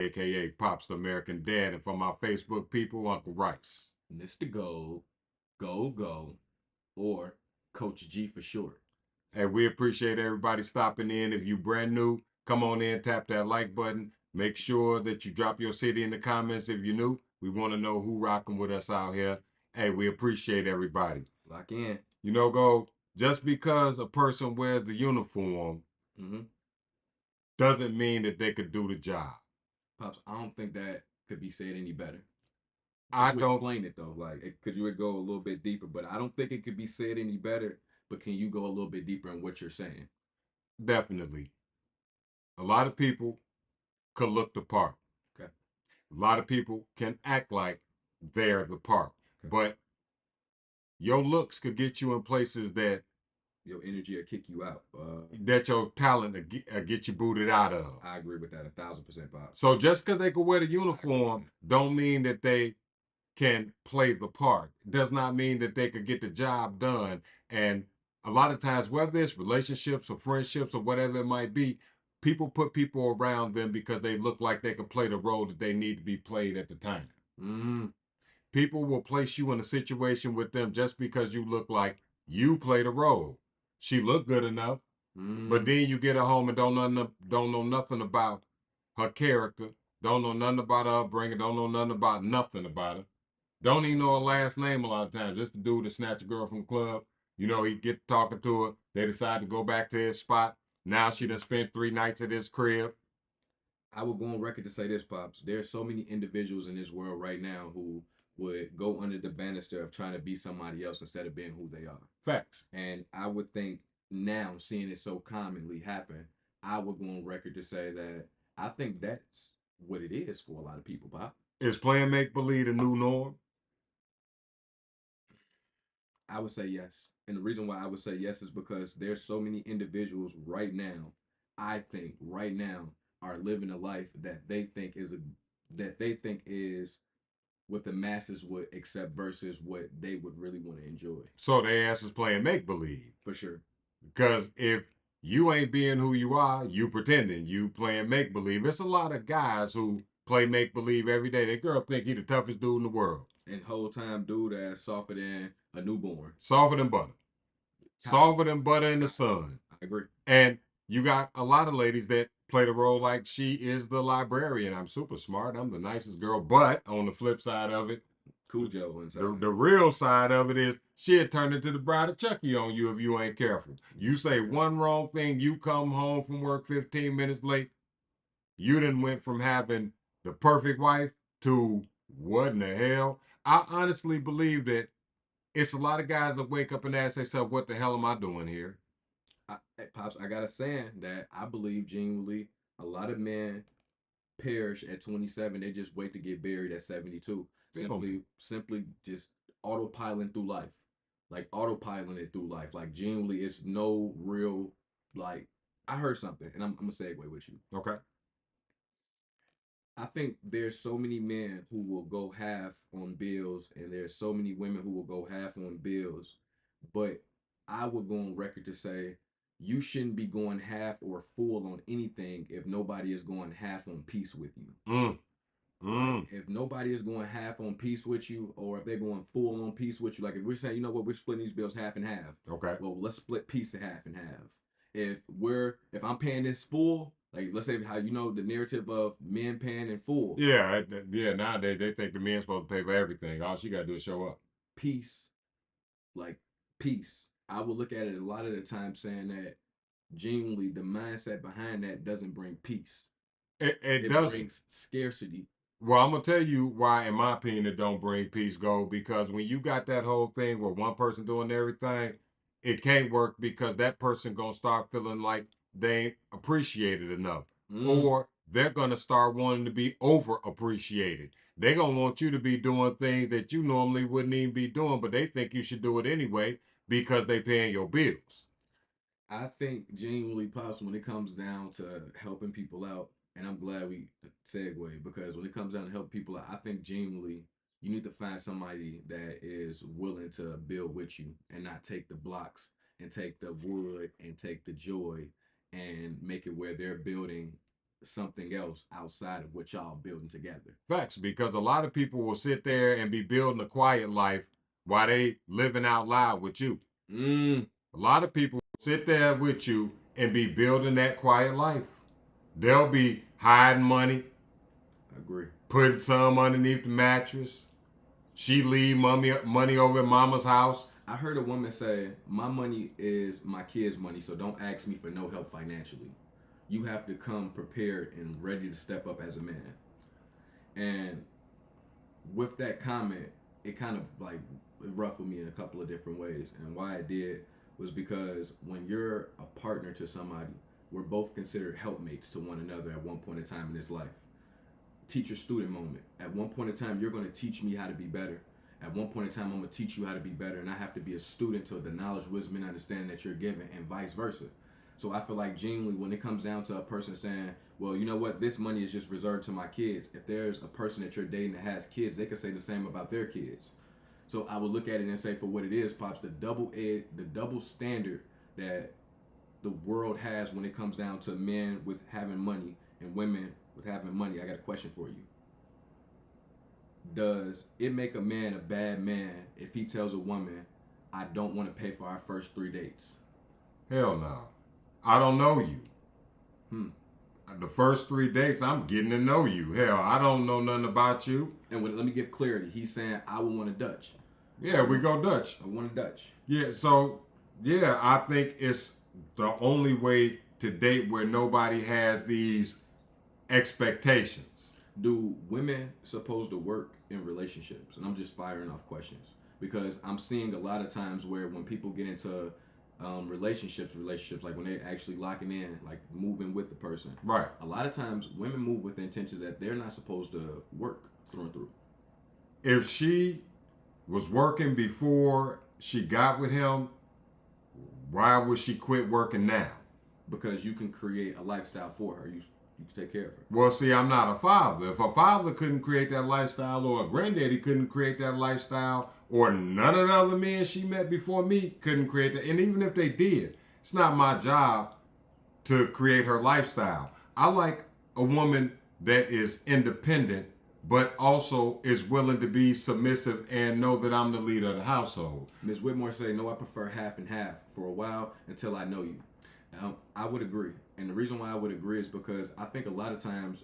aka Pops the American Dad, and for my Facebook people, Uncle Rice. Mr. Gold, Go, or Coach G for short. And we appreciate everybody stopping in. If you brand new, come on in, tap that like button. Make sure that you drop your city in the comments if you're new. We want to know who rocking with us out here. Hey, we appreciate everybody. Lock in. Go, just because a person wears the uniform Mm-hmm. doesn't mean that they could do the job. Pops, I don't think that could be said any better. Could I you don't, explain it though? Could you go a little bit deeper? But I don't think it could be said any better. But can you go a little bit deeper in what you're saying? definitely. A lot of people could look the part. Okay. A lot of people can act like they're the part. Okay. But your looks could get you in places that Your energy will kick you out. your talent get you booted out of. I agree with that 1,000%, Pops. So just because they can wear the uniform don't mean that they can play the part. It does not mean that they could get the job done. And a lot of times, whether it's relationships or friendships or whatever it might be, people put people around them because they look like they can play the role that they need to be played at the time. Mm. People will place you in a situation with them just because you look like you played a role. She looked good enough, but Mm. then you get her home and don't know nothing about her character, don't know nothing about her upbringing, don't know nothing about nothing about her. Don't even know her last name a lot of times. Just the dude that snatched a girl from the club. He get talking to her. They decide to go back to his spot. Now she done spent 3 nights at his crib. I will go on record to say this, Pops. There are so many individuals in this world right now who would go under the banister of trying to be somebody else instead of being who they are. Facts. And I would think now, seeing it so commonly happen, I would go on record to say that I think that's what it is for a lot of people, Pop. Is playing make believe the new norm? I would say yes. And the reason why I would say yes is because there's so many individuals right now, I think right now, are living a life that they think is what the masses would accept versus what they would really want to enjoy. So they ass is playing make believe. For sure. Because if you ain't being who you are, you pretending, you playing make believe. It's a lot of guys who play make believe every day. That girl think he the toughest dude in the world. And whole time dude that's softer than a newborn. Softer than butter. Softer than butter in the sun. I agree. And you got a lot of ladies that play the role like she is the librarian. I'm super smart. I'm the nicest girl. But on the flip side of it, Cujo inside. the real side of it is she'll turn into the bride of Chucky on you if you ain't careful. You say one wrong thing, you come home from work 15 minutes late, you done went from having the perfect wife to what in the hell? I honestly believe that it's a lot of guys that wake up and ask themselves, what the hell am I doing here? Pops, I got a saying that I believe genuinely a lot of men perish at 27. They just wait to get buried at 72. Simply just autopiloting through life. Like autopiloting it through life. Like genuinely, it's no real like I heard something and I'm gonna segue with you. Okay. I think there's so many men who will go half on bills, and there's so many women who will go half on bills. But I would go on record to say you shouldn't be going half or full on anything if nobody is going half on peace with you. Like if nobody is going half on peace with you, or if they're going full on peace with you, like if we're saying, you know what, we're splitting these bills half and half. Okay. Well, let's split peace in half and half. If I'm paying this full, like let's say how you know the narrative of men paying in full. Yeah. Nowadays they think the men's supposed to pay for everything. All she gotta do is show up. Peace, like peace. I would look at it a lot of the time saying that genuinely the mindset behind that doesn't bring peace. It It doesn't. brings scarcity. Well, I'm gonna tell you why, in my opinion, it don't bring peace, go, because when you got that whole thing where one person doing everything, it can't work because that person gonna start feeling like they ain't appreciated enough, or they're gonna start wanting to be over appreciated. They gonna want you to be doing things that you normally wouldn't even be doing, but they think you should do it anyway because they paying your bills. I think genuinely possible when it comes down to helping people out, and I'm glad we segue because when it comes down to help people out, I think genuinely you need to find somebody that is willing to build with you and not take the blocks and take the wood and take the joy and make it where they're building something else outside of what y'all building together. Facts, because a lot of people will sit there and be building a quiet life while they living out loud with you. Mm, A lot of people sit there with you and be building that quiet life. They'll be hiding money, I agree. putting some underneath the mattress. She leave money over at mama's house. I heard a woman say, "My money is my kids' money, so don't ask me for no help financially. You have to come prepared and ready to step up as a man." And with that comment, it kind of like it ruffled me in a couple of different ways. And why it did was because when you're a partner to somebody, we're both considered helpmates to one another at one point in time in this life. Teacher student moment. At one point in time, you're going to teach me how to be better. At one point in time, I'm going to teach you how to be better, and I have to be a student to the knowledge, wisdom, and understanding that you're given, and vice versa. So I feel like genuinely when it comes down to a person saying, well, you know what, this money is just reserved to my kids. If there's a person that you're dating that has kids, they could say the same about their kids. So I would look at it and say, for what it is, Pops, the double standard that the world has when it comes down to men with having money and women with having money. I got a question for you. Does it make a man a bad man if he tells a woman, I don't want to pay for our first 3 dates? Hell no. I don't know you. The first 3 dates, I'm getting to know you. Hell, I don't know nothing about you. And let me give clarity. He's saying, I would want a Dutch. Yeah, we go Dutch. I want a Dutch. Yeah, so, yeah, I think it's the only way to date where nobody has these expectations. Do women supposed to work in relationships? And I'm just firing off questions because I'm seeing a lot of times where when people get into relationships like when they're actually locking in, like moving with the person, Right. a lot of times women move with intentions that they're not supposed to work through and through. If she was working before she got with him, why would she quit working now? Because you can create a lifestyle for her. You can take care of her. Well, see, I'm not a father. If a father couldn't create that lifestyle, or a granddaddy couldn't create that lifestyle, or none of the other men she met before me couldn't create that, and even if they did, it's not my job to create her lifestyle. I like a woman that is independent, but also is willing to be submissive and know that I'm the leader of the household. Ms. Whitmore say, no, I prefer half and half for a while until I know you. I would agree. And the reason why I would agree is because I think a lot of times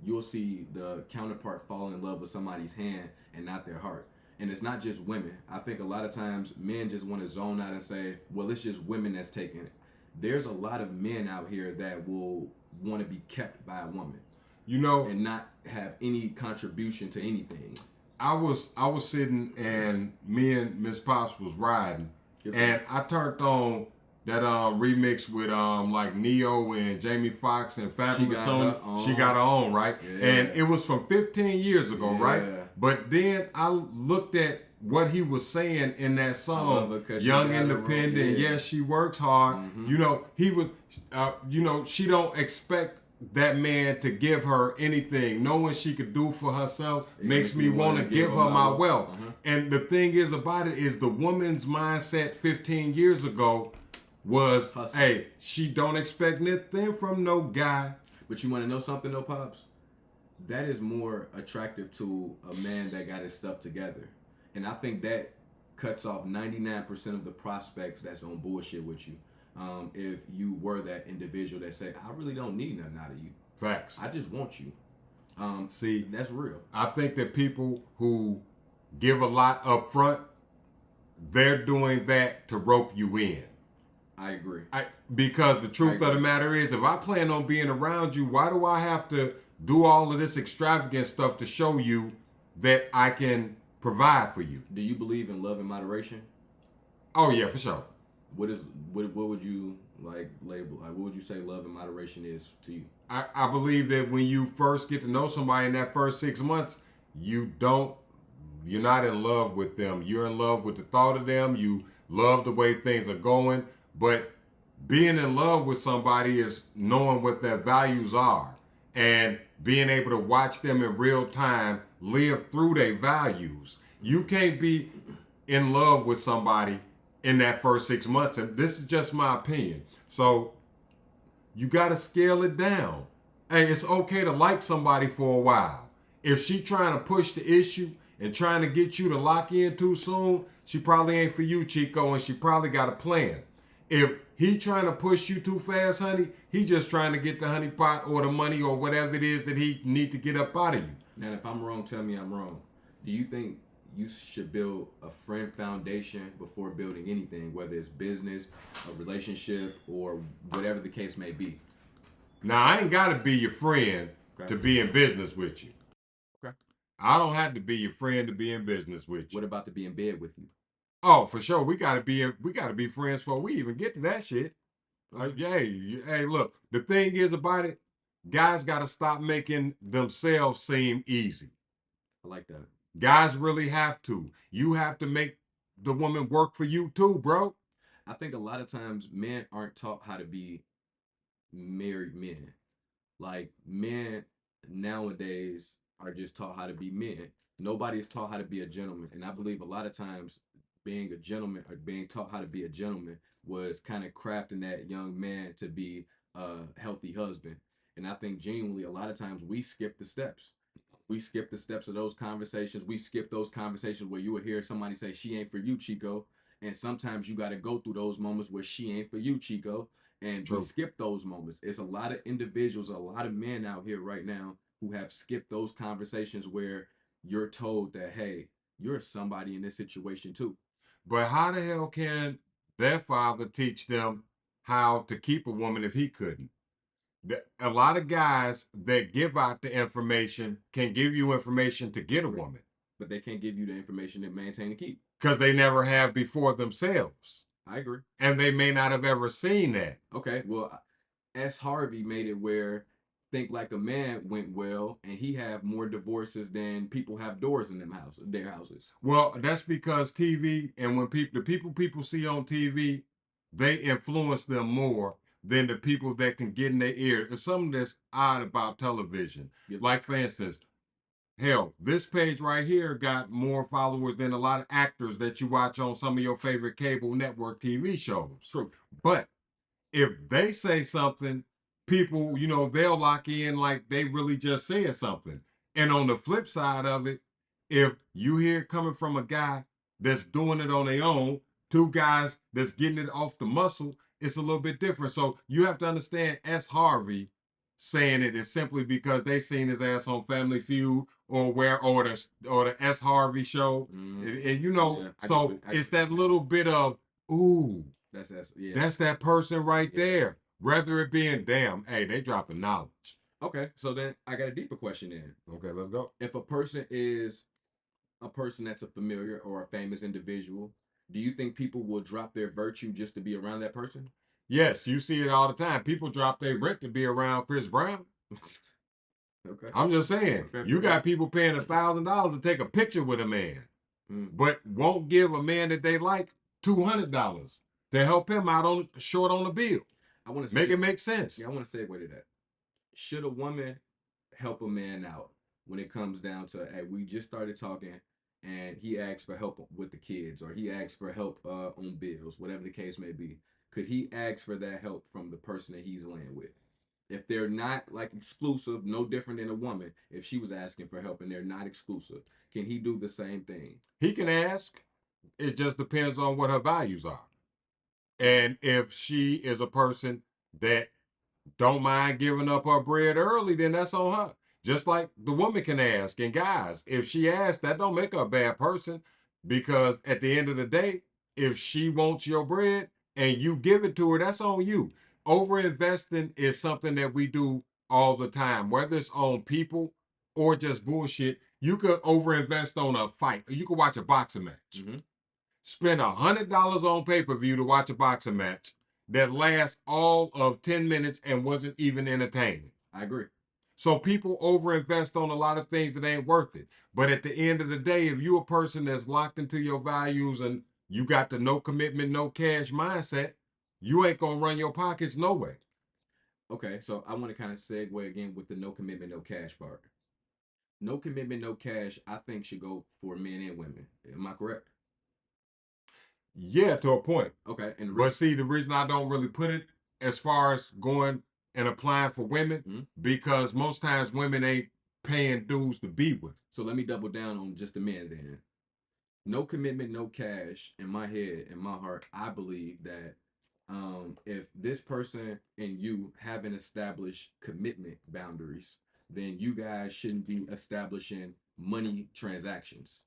you'll see the counterpart fall in love with somebody's hand and not their heart. And it's not just women. I think a lot of times men just want to zone out and say, well, it's just women that's taking it. There's a lot of men out here that will want to be kept by a woman. You know, and not have any contribution to anything. I was sitting and me and Miss Pops was riding, and I turned on that remix with like Neo and Jamie Foxx and Fabulous Son. She got her own, right? Yeah. And it was from 15 years ago, Yeah. right? But then I looked at what he was saying in that song, Young Independent, yes, she works hard. Mm-hmm. You know, he was, she don't expect that man to give her anything. Knowing she could do for herself makes me want to give her my wealth. Uh-huh. And the thing is about it is the woman's mindset 15 years ago was, Hustle. hey, she don't expect nothing from no guy. But you want to know something though, Pops? That is more attractive to a man that got his stuff together. And I think that cuts off 99% of the prospects that's on bullshit with you. If you were that individual that say, I really don't need nothing out of you. Facts. I just want you. See, that's real. I think that people who give a lot up front, they're doing that to rope you in. I agree. Because the truth of the matter is, if I plan on being around you, why do I have to do all of this extravagant stuff to show you that I can provide for you? Do you believe in love and moderation? Oh yeah, for sure. What would you like label? Like, what would you say love and moderation is to you? I believe that when you first get to know somebody in that first 6 months, you're not in love with them. You're in love with the thought of them. You love the way things are going. But being in love with somebody is knowing what their values are and being able to watch them in real time live through their values. You can't be in love with somebody in that first 6 months. And this is just my opinion. So you got to scale it down. Hey, it's okay to like somebody for a while. If she trying to push the issue and trying to get you to lock in too soon, she probably ain't for you, Chico, and she probably got a plan. If he trying to push you too fast, honey, he just trying to get the honey pot or the money or whatever it is that he need to get up out of you. Now, if I'm wrong, tell me I'm wrong. Do you think you should build a friend foundation before building anything, whether it's business, a relationship, or whatever the case may be? Now, I ain't got to be your friend Okay. to be in business with you. Okay. I don't have to be your friend to be in business with you. What about to be in bed with you? Oh, for sure. We gotta be friends before we even get to that shit. Hey, look. The thing is about it, guys gotta stop making themselves seem easy. I like that. Guys really have to. You have to make the woman work for you too, bro. I think a lot of times men aren't taught how to be married men. Like men nowadays are just taught how to be men. Nobody is taught how to be a gentleman. And I believe a lot of times being a gentleman or being taught how to be a gentleman was kind of crafting that young man to be a healthy husband. And I think genuinely a lot of times we skip the steps. We skip the steps of those conversations. We skip those conversations where you would hear somebody say, "She ain't for you, Chico." And sometimes you got to go through those moments where she ain't for you, Chico. And we True. skip those moments. It's a lot of individuals, a lot of men out here right now who have skipped those conversations where you're told that, hey, you're somebody in this situation too. But how the hell can their father teach them how to keep a woman if he couldn't? A lot of guys that give out the information can give you information to get a woman But they can't give you the information to maintain and keep. because they never have before themselves. I agree. And they may not have ever seen that. Okay, well, S. Harvey made it where Think Like a Man went well, and he have more divorces than people have doors in their houses. Well, that's because TV and when people see on TV, they influence them more than the people that can get in their ear. It's something that's odd about television. Yes. Like for instance, hell, this page right here got more followers than a lot of actors that you watch on some of your favorite cable network TV shows. True. But if they say something, people, they'll lock in like they really just said something. And on the flip side of it, if you hear it coming from a guy that's doing it on their own, two guys that's getting it off the muscle, it's a little bit different. So you have to understand S. Harvey saying it is simply because they seen his ass on Family Feud or the S. Harvey show. And Yeah, so it's that little bit of ooh, yeah. that's that person right Yeah. there. Rather it being damn, hey, they dropping knowledge. Okay, so then I got a deeper question then. Okay, let's go. If a person is a person that's a familiar or a famous individual, do you think people will drop their virtue just to be around that person? Yes, you see it all the time. People drop their rent to be around Chris Brown. Okay. I'm just saying, Okay, you okay. got people paying $1,000 to take a picture with a man, but won't give a man that they like $200 to help him out short on the bill. I want to Make it make sense. Yeah, I want to segue to that. Should a woman help a man out when it comes down to, hey, we just started talking and he asked for help with the kids or he asked for help on bills, whatever the case may be? Could he ask for that help from the person that he's laying with? If they're not like exclusive, no different than a woman, if she was asking for help and they're not exclusive, can he do the same thing? He can ask. It just depends on what her values are. And if she is a person that don't mind giving up her bread early, then that's on her. Just like the woman can ask. And guys, if she asks, that don't make her a bad person. Because at the end of the day, if she wants your bread and you give it to her, that's on you. Over investing is something that we do all the time, whether it's on people or just bullshit. You could over invest on a fight. You could watch a boxing match. Spend $100 on pay-per-view to watch a boxing match that lasts all of 10 minutes and wasn't even entertaining. I agree. So people overinvest on a lot of things that ain't worth it. But at the end of the day, if you a person that's locked into your values and you got the no commitment, no cash mindset, you ain't gonna run your pockets no way. Okay, so I want to kind of segue again with the no commitment, no cash part. No commitment, no cash, I think should go for men and women. Am I correct? Yeah, to a point. Okay, and But see, the reason I don't really put it as far as going and applying for women Mhm. because most times women ain't paying dues to be with. So let me double down on just the men then. No commitment, no cash. In my head, in my heart, I believe that if this person and you haven't established commitment boundaries, then you guys shouldn't be establishing money transactions.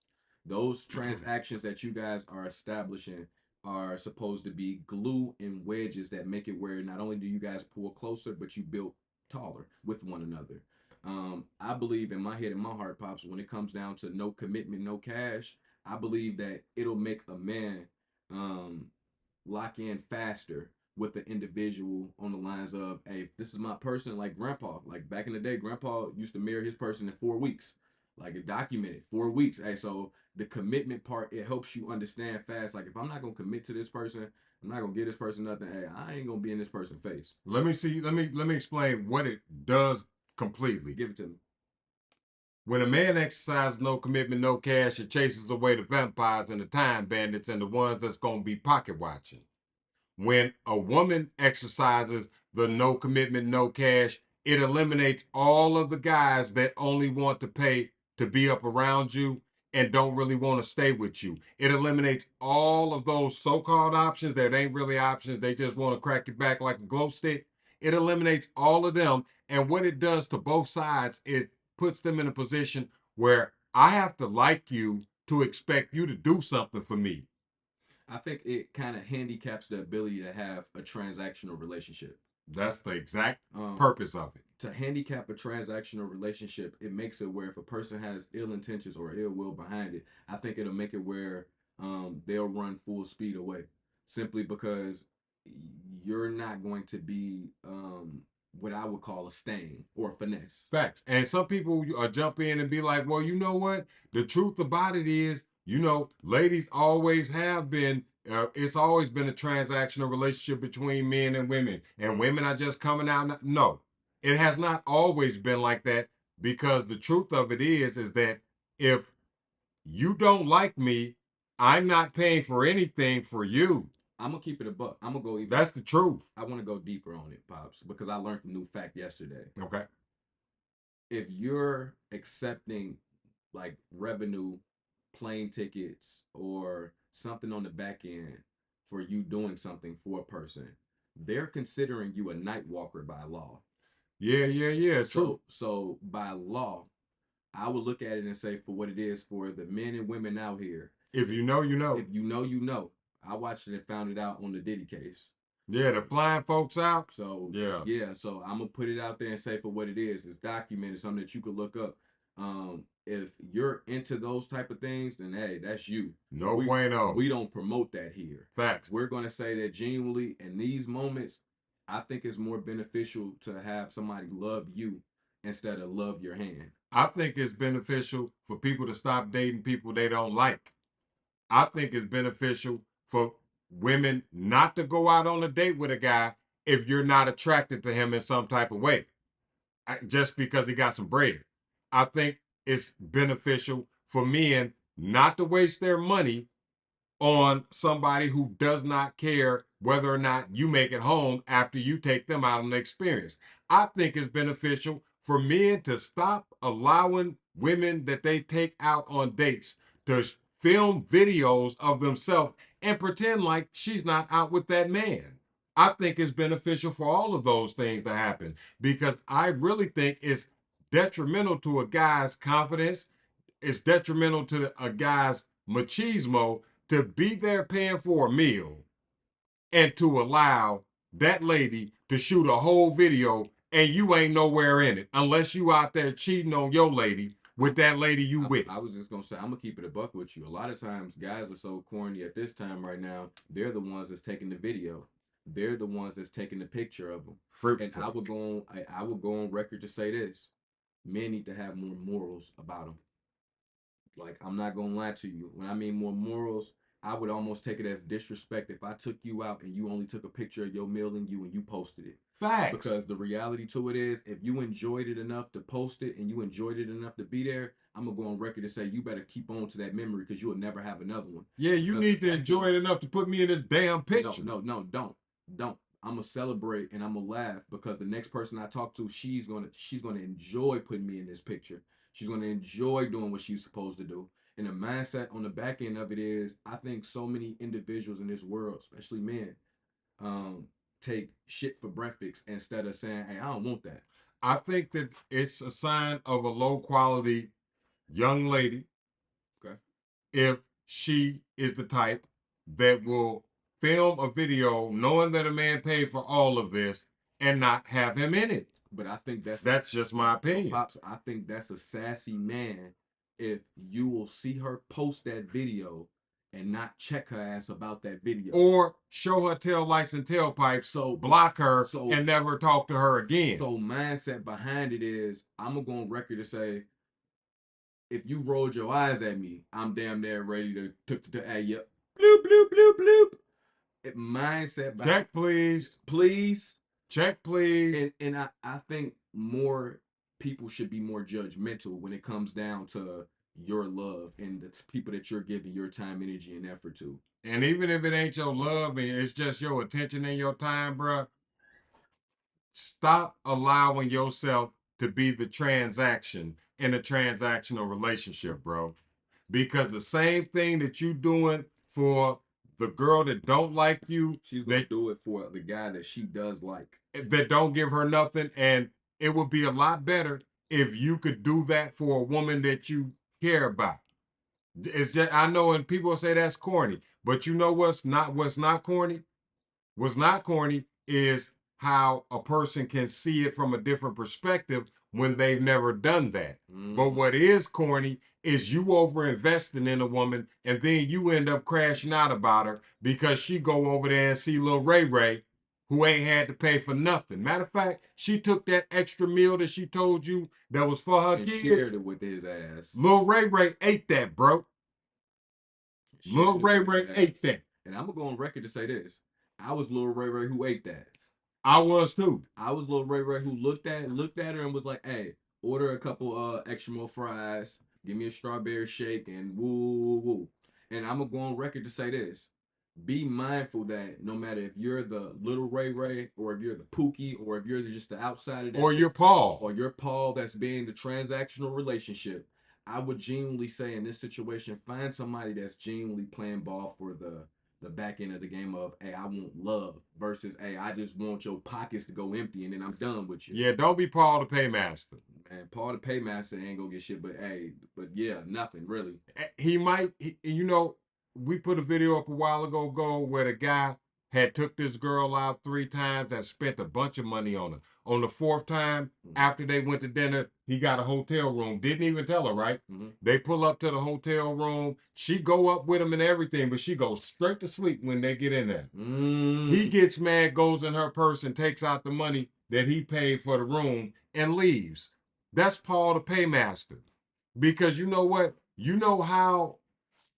Those transactions that you guys are establishing are supposed to be glue and wedges that make it where not only do you guys pull closer, but you build taller with one another. I believe in my head and my heart, pops, when it comes down to no commitment, no cash, I believe that it'll make a man um, lock in faster with the individual on the lines of, hey, this is my person, like grandpa. Like back in the day, grandpa used to marry his person in 4 weeks. Like it documented 4 weeks. Hey, so the commitment part, it helps you understand fast. Like if I'm not gonna commit to this person, I'm not gonna give this person nothing. Hey, I ain't gonna be in this person's face. Let me see. Let me explain what it does completely. Give it to me. When a man exercises no commitment, no cash, it chases away the vampires and the time bandits and the ones that's gonna be pocket watching. When a woman exercises the no commitment, no cash, it eliminates all of the guys that only want to pay to be up around you and don't really want to stay with you. It eliminates all of those so called options that ain't really options. They just want to crack your back like a glow stick. It eliminates all of them. And what it does to both sides, it puts them in a position where I have to like you to expect you to do something for me. I think it kind of handicaps the ability to have a transactional relationship. That's the exact Um, purpose of it. to handicap a transactional relationship, it makes it where if a person has ill intentions or ill will behind it, I think it'll make it where they'll run full speed away simply because you're not going to be what I would call a stain or a finesse. Facts. And some people jump in and be like, well, you know what? The truth about it is, ladies always have been, it's always been a transactional relationship between men and women. And women are just coming out. No, it has not always been like that because the truth of it is that if you don't like me, I'm not paying for anything for you. I'm gonna keep it a buck. I'm gonna go even. That's the truth. I want to go deeper on it, pops, because I learned a new fact yesterday. Okay. If you're accepting like revenue, plane tickets, or something on the back end for you doing something for a person, they're considering you a night walker by law. Yeah. True. So by law, I would look at it and say for what it is for the men and women out here. If you know, you know. If you know, you know. I watched it and found it out on the Diddy case. Yeah, the flying folks out. So Yeah. so I'm gonna put it out there and say for what it is. It's documented, something that you could look up. If you're into those type of things, then hey, that's you. No bueno. We don't promote that here. Facts. We're gonna say that genuinely in these moments, I think it's more beneficial to have somebody love you instead of love your hand. I think it's beneficial for people to stop dating people they don't like. I think it's beneficial for women not to go out on a date with a guy if you're not attracted to him in some type of way, just because he got some bread. I think it's beneficial for men not to waste their money on somebody who does not care whether or not you make it home after you take them out on the experience. I think it's beneficial for men to stop allowing women that they take out on dates to film videos of themselves and pretend like she's not out with that man. I think it's beneficial for all of those things to happen because I really think it's detrimental to a guy's confidence. It's detrimental to a guy's machismo to be there paying for a meal and to allow that lady to shoot a whole video and you ain't nowhere in it unless you out there cheating on your lady with that lady you with. I was just gonna say I'm gonna keep it a buck with you. A lot of times guys are so corny at this time right now, they're the ones that's taking the video. They're the ones that's taking the picture of them. Fruit And I would go on record to say this. Men need to have more morals about them. Like I'm not gonna lie to you. When I mean more morals, I would almost take it as disrespect if I took you out and you only took a picture of your meal and you posted it. Facts. Because the reality to it is, if you enjoyed it enough to post it and you enjoyed it enough to be there, I'm gonna go on record and say you better keep on to that memory because you will never have another one. Yeah, you Because need to enjoy it enough to put me in this damn picture. No, don't. I'm gonna celebrate and I'm gonna laugh because the next person I talk to, she's gonna enjoy putting me in this picture. She's gonna enjoy doing what she's supposed to do. And the mindset on the back end of it is, I think so many individuals in this world, especially men, um, take shit for breakfast instead of saying, "Hey, I don't want that." I think that it's a sign of a low quality young lady Okay. if she is the type that will film a video knowing that a man paid for all of this and not have him in it. But I think That's just my opinion. Pops, I think that's a sassy man if you will see her post that video and not check her ass about that video. Or show her tail lights and tailpipes, So block her, so and never talk to her again. So mindset behind it is, I'm gonna go on record to say, if you rolled your eyes at me, I'm damn near ready to hey, yep, bloop bloop bloop bloop. Mindset behind, Check, please. please. Check, please. And I think more people should be more judgmental when it comes down to your love and the people that you're giving your time, energy, and effort to. And even if it ain't your love and it's just your attention and your time, bruh, stop allowing yourself to be the transaction in a transactional relationship, bro. Because the same thing that you doing for the girl that don't like you, She's gonna do it for the guy that she does like, that don't give her nothing. And it would be a lot better if you could do that for a woman that you care about. It's just, I know, and people say that's corny, but you know what's not corny? What's not corny is how a person can see it from a different perspective when they've never done that. But what is corny is you over investing in a woman and then you end up crashing out about her because she go over there and see Lil Ray Ray, who ain't had to pay for nothing. Matter of fact, she took that extra meal that she told you that was for her and kids. shared it with his ass. Lil Ray Ray ate that, bro. Lil Ray Ray ate that. And I'm gonna go on record to say this: I was Lil Ray Ray who ate that. I was too. I was Lil Ray Ray who looked at her and was like, "Hey, order a couple extra more fries, give me a strawberry shake, and woo woo woo." And I'm gonna go on record to say this: be mindful that no matter if you're the little Ray Ray or if you're the Pookie or if you're just the outsider, or you're Paul, or you're Paul that's being the transactional relationship, I would genuinely say in this situation, find somebody that's genuinely playing ball for the back end of the game of, hey, I want love versus, hey, I just want your pockets to go empty and then I'm done with you. Yeah, don't be Paul the Paymaster. And Paul the Paymaster ain't gonna get shit, but hey, but yeah, nothing really. He might, we put a video up a while ago where the guy had took this girl out 3 times and spent a bunch of money on her. On the 4th time, after they went to dinner, he got a hotel room. Didn't even tell her, right? They pull up to the hotel room. She go up with him and everything, but she goes straight to sleep when they get in there. He gets mad, goes in her purse and takes out the money that he paid for the room and leaves. That's Paul the Paymaster. Because you know what? You know how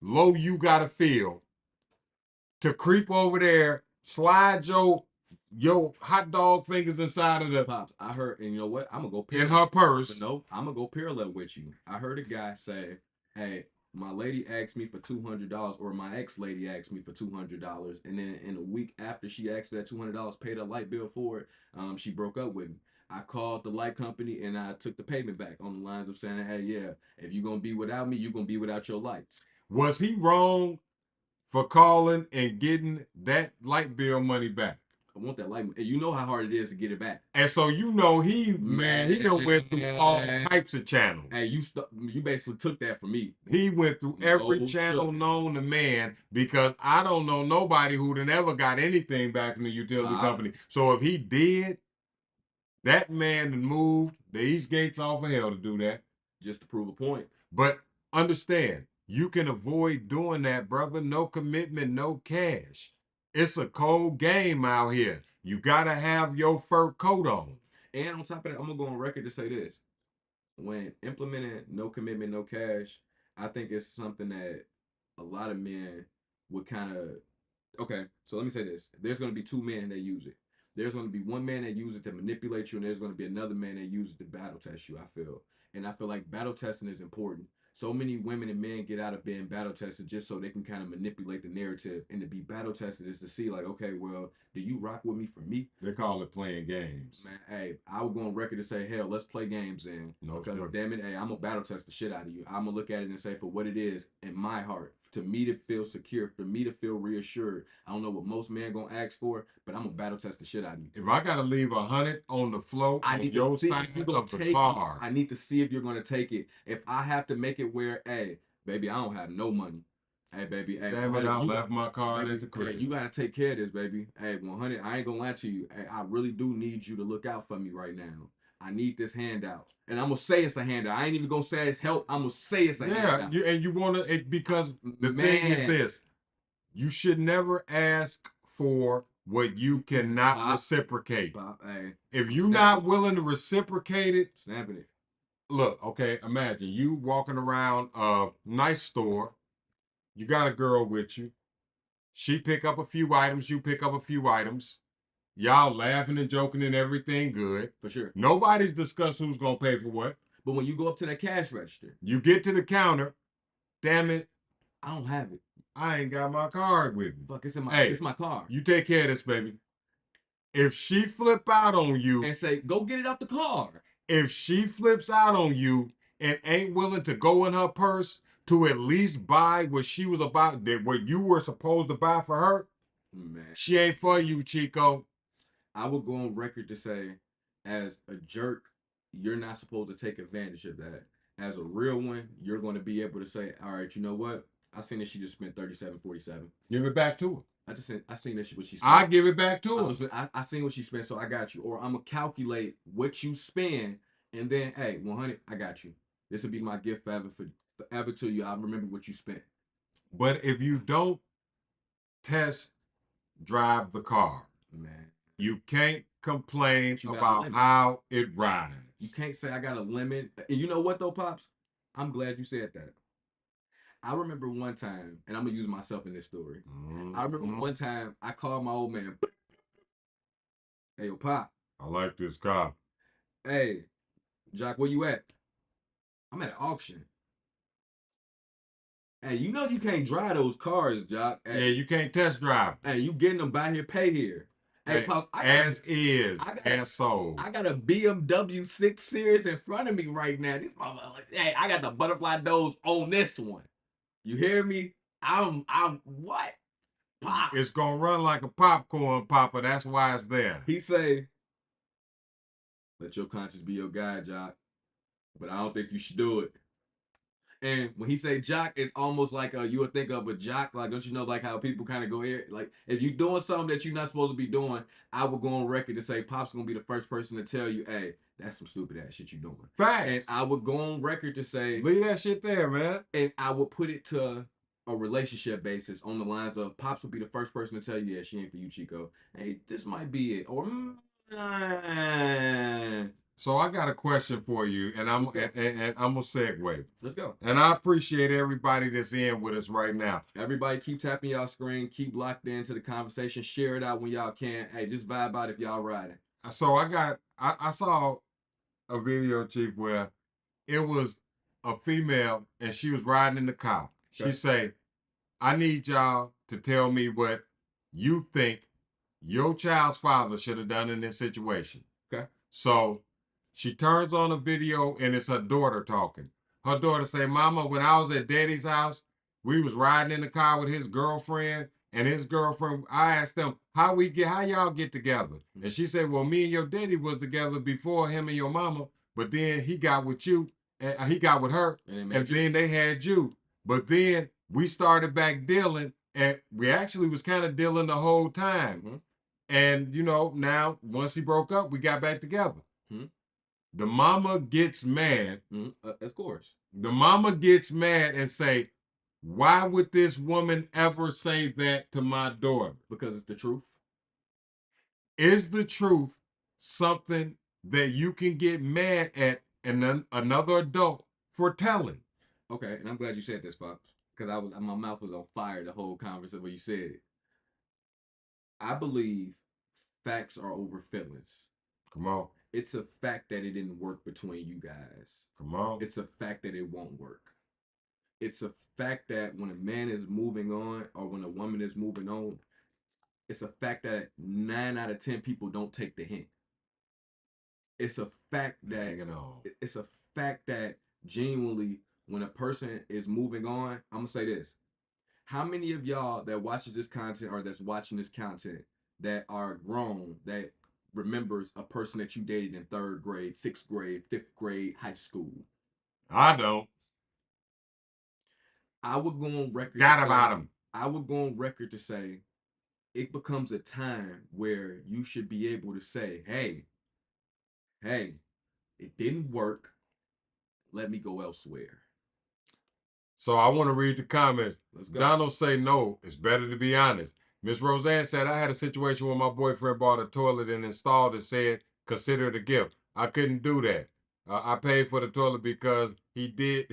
low you gotta feel to creep over there, slide your hot dog fingers inside of the Pops, I heard, and you know what? I'm gonna go in her purse. No, I'm gonna go parallel with you. I heard a guy say, "Hey, my lady asked me for $200, or my ex lady asked me for $200, and then in a week after she asked for that $200, paid a light bill for it, she broke up with me. I called the light company and I took the payment back on the lines of saying, hey, yeah, if you're gonna be without me, you're gonna be without your lights." Was he wrong for calling and getting that light bill money back? I want that light. And you know how hard it is to get it back. And so he done went through all types of channels. Hey, you basically took that from me. He went through every channel known to man because I don't know nobody who done ever got anything back from the utility company. So if he did, that man moved the East Gates off of hell to do that. Just to prove a point. But understand, you can avoid doing that, brother. No commitment, no cash. It's a cold game out here. You gotta have your fur coat on. And on top of that, I'm gonna go on record to say this: when implementing no commitment, no cash, I think it's something that a lot of men would kind of. Okay, so let me say this: there's gonna be 2 men that use it. There's gonna be one man that uses it to manipulate you, and there's gonna be another man that uses it to battle test you. I feel like battle testing is important So many women and men get out of being battle tested just so they can kind of manipulate the narrative. And to be battle tested is to see, like, okay, well, do you rock with me for me? They call it playing games. Man, hey, I would go on record to say, hell, let's play games then. No, Because sir. damn it, hey, I'm gonna battle test the shit out of you. I'm gonna look at it and say, for what it is in my heart, to me to feel secure, for me to feel reassured. I don't know what most men gonna ask for, but I'm gonna battle test the shit out of you. If I gotta leave 100 on the floor I on need your to see if side you're gonna of the take it. car, I need to see if you're gonna take it. If I have to make it where, hey, baby, I don't have no money. Hey, baby, hey, damn it, 100, I you left my card baby, at the hey, crib. you gotta take care of this, baby. Hey, 100, I ain't gonna lie to you. Hey, I really do need you to look out for me right now. I need this handout, and I'm gonna say it's a handout. I ain't even gonna say it's help. I'm gonna say it's a handout. You wanna it because the thing is Man, this: you should never ask for what you cannot Pop, reciprocate. Pop, hey, If I'm you're snapping not it. willing to reciprocate it, Snapping it. look, okay, imagine you walking around a nice store, you got a girl with you, she pick up a few items, you pick up a few items, y'all laughing and joking and everything good. For sure. Nobody's discussed who's gonna pay for what. But when you go up to that cash register, You get to the counter, damn it, I don't have it. I ain't got my card with me. Fuck, it's Hey, it's my car. you take care of this, baby. If she flip out on you, And say, go get it out the car. if she flips out on you and ain't willing to go in her purse to at least buy what she was about, that what you were supposed to buy for her, Man, she ain't for you, Chico. I would go on record to say, as a jerk, you're not supposed to take advantage of that. As a real one, you're going to be able to say, all right, you know what? I seen that she just spent 37.47. Give it back to her. I seen that what she spent. I give it back to her. I seen what she spent, so I got you. Or I'm gonna calculate what you spend, and then hey, 100, I got you. This will be my gift forever to you. I remember what you spent. But if you don't test drive the car, Man, you can't complain you got a about limit. how it rides. You can't say I got a limit. And you know what though, Pops? I'm glad you said that. I remember one time, and I'm gonna use myself in this story. I remember one time I called my old man. Hey, yo, Pop. I like this car. Hey, Jock, where you at? I'm at an auction. Hey, you know you can't drive those cars, Jock. Hey, Yeah, you can't test drive. hey, you getting them by here, pay here. Hey, Pop, as sold. I got a BMW 6 Series in front of me right now. This motherfucker, hey, I got the butterfly doors on this one. You hear me? I'm what? Pop. It's gonna run like a popcorn popper. That's why it's there. He say, let your conscience be your guide, Jock. But I don't think you should do it. And when he say jock, it's almost like you would think of a jock. Like, don't you know, like how people kind of go here? Like, if you're doing something that you're not supposed to be doing, I would go on record to say Pop's gonna be the first person to tell you, hey, that's some stupid ass shit you're doing. Facts. And I would go on record to say, leave that shit there, man. And I would put it to a relationship basis on the lines of Pops would be the first person to tell you, yeah, she ain't for you, Chico. Hey, this might be it. Or so I got a question for you, and I'm gonna segue. Let's go. And I appreciate everybody that's in with us right now. Everybody keep tapping y'all screen, keep locked into the conversation, share it out when y'all can. Hey, just vibe out if y'all riding. So I saw a video, Chief, where it was a female and she was riding in the car. Okay. She say, I need y'all to tell me what you think your child's father should have done in this situation. Okay. So she turns on a video and it's her daughter talking. Her daughter say, Mama, when I was at Daddy's house, we was riding in the car with his girlfriend and his girlfriend. I asked them, how y'all get together? And she said, well, me and your daddy was together before him and your mama, but then he got with you, and he got with her, and then they had you. But then we started back dealing, and we actually was kind of dealing the whole time. Mm-hmm. And, you know, now, once he broke up, we got back together. Mm-hmm. The mama gets mad. Mm-hmm. Of course. The mama gets mad and say, why would this woman ever say that to my daughter? Because it's the truth. Is the truth something that you can get mad at another adult for telling? Okay, and I'm glad you said this, Pops, because my mouth was on fire the whole conversation when you said it. I believe facts are over feelings. Come on. It's a fact that it didn't work between you guys. Come on. It's a fact that it won't work. It's a fact that when a man is moving on or when a woman is moving on, it's a fact that 9 out of 10 people don't take the hint. It's a fact that Hanging on. it's a fact that genuinely when a person is moving on, I'm gonna say this. How many of y'all that watches this content or that's watching this content that are grown that remembers a person that you dated in 3rd grade, 6th grade, 5th grade, high school? I don't. I would go on record to Got say, about him. I would go on record to say it becomes a time where you should be able to say, hey, it didn't work. Let me go elsewhere. So I want to read the comments. Let's go. Donald say no. It's better to be honest. Miss Roseanne said I had a situation where my boyfriend bought a toilet and installed it. Said consider it a gift. I couldn't do that. I paid for the toilet because he did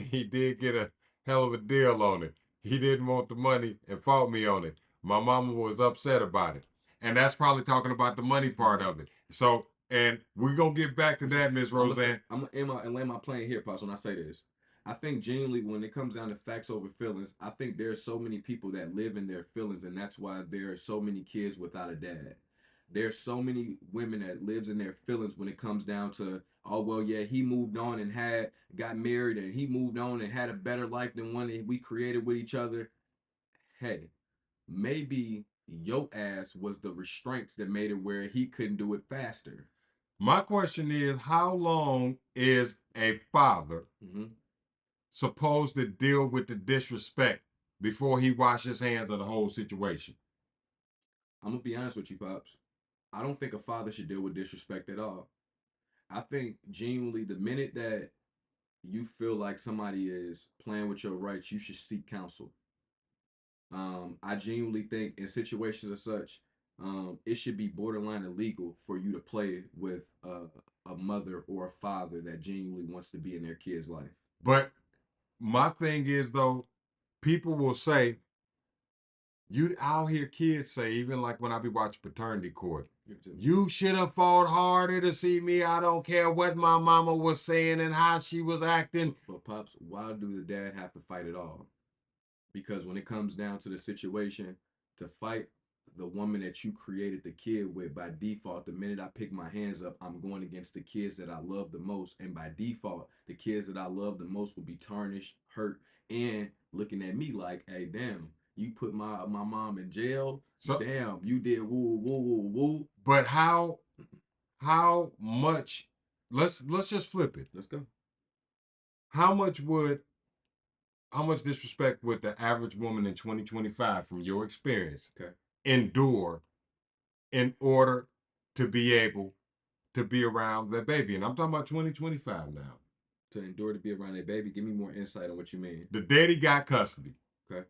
get a hell of a deal on it. He didn't want the money and fought me on it. My mama was upset about it, and that's probably talking about the money part of it. So, and we're gonna get back to that, Miss Roseanne. I'm gonna land my plane here, Pops, when I say this. I think genuinely when it comes down to facts over feelings, I think there's so many people that live in their feelings, and that's why there are so many kids without a dad. There's so many women that lives in their feelings when it comes down to, oh well, yeah, he moved on and got married, and he moved on and had a better life than one that we created with each other. Hey, maybe your ass was the restraints that made it where he couldn't do it faster. My question is, how long is a father Mm-hmm. supposed to deal with the disrespect before he washes his hands of the whole situation? I'm gonna be honest with you, Pops. I don't think a father should deal with disrespect at all. I think genuinely the minute that you feel like somebody is playing with your rights, you should seek counsel. I genuinely think in situations as such, it should be borderline illegal for you to play with a mother or a father that genuinely wants to be in their kid's life. But my thing is though, people will say, I'll hear kids say, even like when I be watching paternity court, you should have fought harder to see me. I don't care what my mama was saying and how she was acting. But Pops, why do the dad have to fight at all? Because when it comes down to the situation, to fight the woman that you created the kid with, by default, the minute I pick my hands up, I'm going against the kids that I love the most. And by default, the kids that I love the most will be tarnished, hurt, and looking at me like, hey, damn, you put my mom in jail. So, damn, you did woo woo woo woo. but how much? Let's just flip it. Let's go. How much would how much disrespect would the average woman in 2025, from your experience, Okay. endure in order to be able to be around their baby? And I'm talking about 2025 now. To endure to be around their baby, give me more insight on what you mean. The daddy got custody. Okay.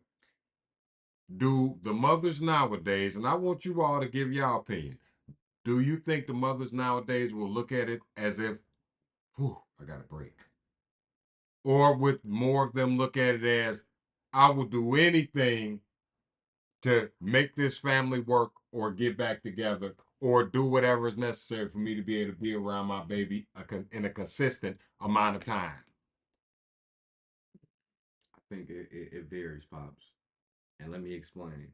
Do the mothers nowadays, and I want you all to give your opinion, do you think the mothers nowadays will look at it as if, whew, I got a break? Or would more of them look at it as, I will do anything to make this family work or get back together or do whatever is necessary for me to be able to be around my baby in a consistent amount of time? I think it varies, Pops. And let me explain.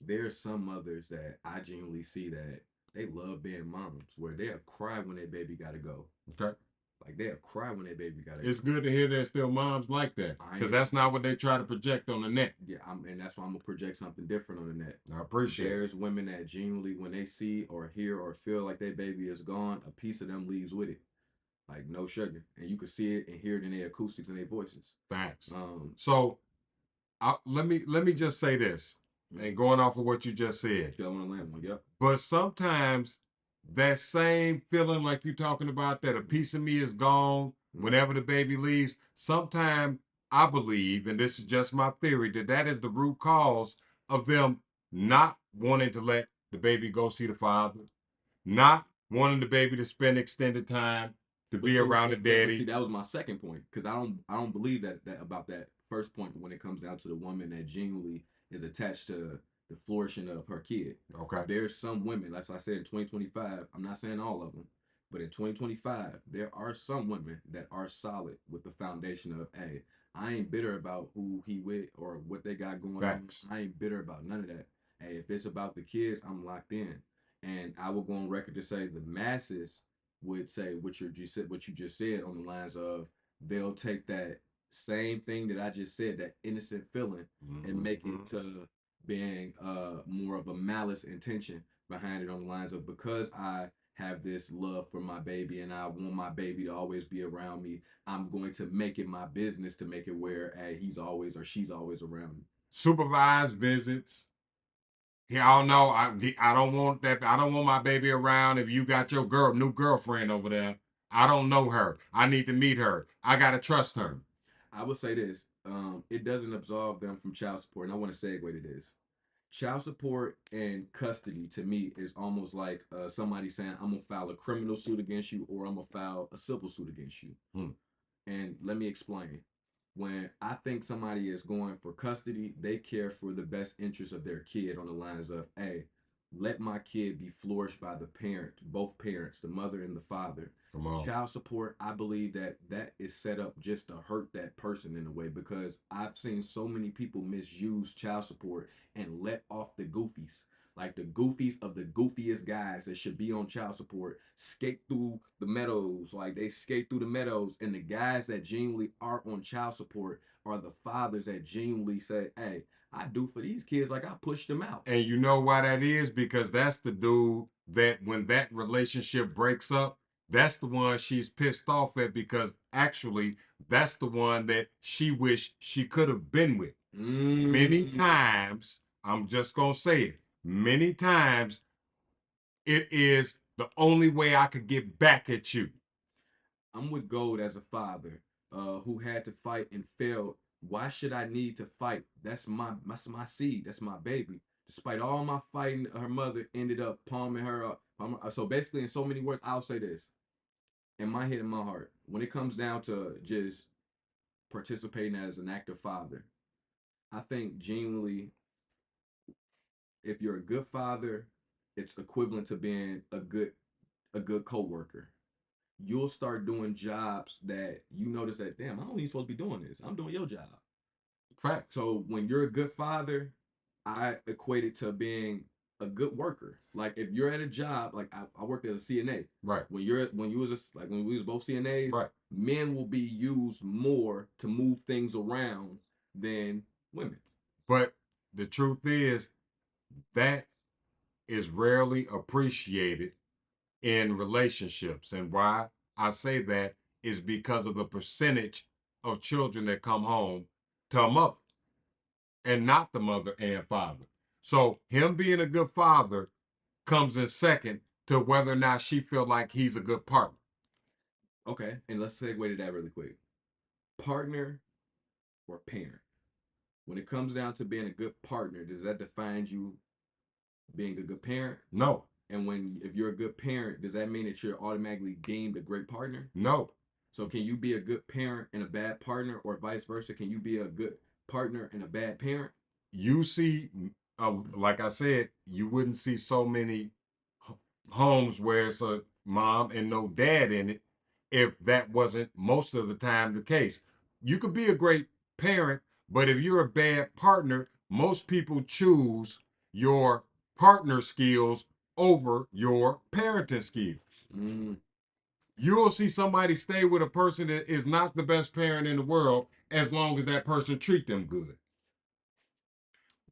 There are some mothers that I genuinely see that they love being moms, where they'll cry when their baby gotta go. Okay. Like they'll cry when their baby gotta It's go. good to hear there's still moms like that, because that's not what they try to project on the net. Yeah, and that's why I'm gonna project something different on the net. I appreciate it. There's women that genuinely, when they see or hear or feel like their baby is gone, a piece of them leaves with it. Like no sugar, and you can see it and hear it in their acoustics and their voices. Facts. So let me just say this, and going off of what you just said. I want to land one. Yep. But sometimes that same feeling like you're talking about, that a piece of me is gone whenever the baby leaves, sometimes I believe, and this is just my theory, that is the root cause of them not wanting to let the baby go see the father, not wanting the baby to spend extended time to be around the daddy. See, that was my second point, because I don't believe that about that first point when it comes down to the woman that genuinely is attached to the flourishing of her kid. Okay. There's some women, like I said, in 2025, I'm not saying all of them, but in 2025, there are some women that are solid with the foundation of, hey, I ain't bitter about who he with or what they got going Facts. on. I ain't bitter about none of that. Hey, if it's about the kids, I'm locked in. And I will go on record to say the masses would say what you just said on the lines of they'll take that same thing that I just said, that innocent feeling, and make it Mhm. to being more of a malice intention behind it on the lines of because I have this love for my baby and I want my baby to always be around me. I'm going to make it my business to make it where hey, he's always or she's always around me. Supervised visits. Yeah, I don't know. I don't want that. I don't want my baby around. If you got your new girlfriend over there, I don't know her. I need to meet her. I gotta trust her. I would say this: it doesn't absolve them from child support, and I want to segue to this. Child support and custody to me is almost like somebody saying, "I'm gonna file a criminal suit against you, or I'm gonna file a civil suit against you." Hmm. And let me explain. When I think somebody is going for custody, they care for the best interest of their kid on the lines of, hey, let my kid be flourished by the parent, both parents, the mother and the father. Come on. Child support, I believe that that is set up just to hurt that person in a way because I've seen so many people misuse child support and let off the goofies, like the goofies of the goofiest guys that should be on child support skate through the meadows, like they skate through the meadows, and the guys that genuinely are on child support are the fathers that genuinely say, hey, I do for these kids like I pushed them out. And you know why that is? Because that's the dude that when that relationship breaks up, that's the one she's pissed off at because actually that's the one that she wished she could have been with. Many Mm. times, I'm just going to say it, many times it is the only way I could get back at you. I'm with Gold as a father who had to fight and failed. Why should I need to fight? That's my seed. That's my baby. Despite all my fighting, her mother ended up palming her up. So basically, in so many words, I'll say this: in my head and my heart, when it comes down to just participating as an active father, I think genuinely, if you're a good father, it's equivalent to being a good coworker. You'll start doing jobs that you notice that damn, I don't even supposed to be doing this. I'm doing your job. Fact. So when you're a good father, I equate it to being a good worker. Like if you're at a job, like I worked as a CNA. Right. When you was like when we was both CNAs, Right. men will be used more to move things around than women. But the truth is that is rarely appreciated in relationships. And why I say that is because of the percentage of children that come home to a mother and not the mother and father. So him being a good father comes in second to whether or not she feel like he's a good partner. Okay, and let's segue to that really quick. Partner or parent? When it comes down to being a good partner, does that define you being a good parent? No, And if you're a good parent, does that mean that you're automatically deemed a great partner? no. So can you be a good parent and a bad partner, or vice versa? Can you be a good partner and a bad parent? You see, like I said, you wouldn't see so many homes where it's a mom and no dad in it if that wasn't most of the time the case. You could be a great parent, but if you're a bad partner, most people choose your partner skills over your parenting skills. Mm, You'll see somebody stay with a person that is not the best parent in the world as long as that person treat them good.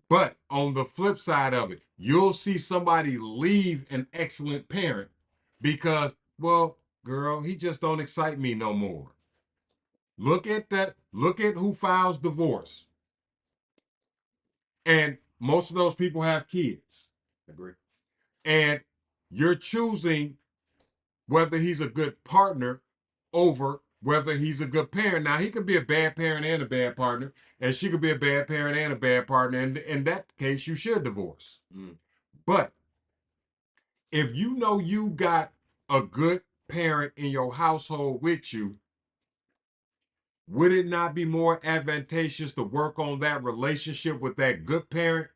But on the flip side of it, you'll see somebody leave an excellent parent because, well, girl, he just don't excite me no more. Look at that. Look at who files divorce. And most of those people have kids. agree. And you're choosing whether he's a good partner over whether he's a good parent. Now, he could be a bad parent and a bad partner, and she could be a bad parent and a bad partner. And in that case, you should divorce. Mm. But if you know you got a good parent in your household with you, would it not be more advantageous to work on that relationship with that good parent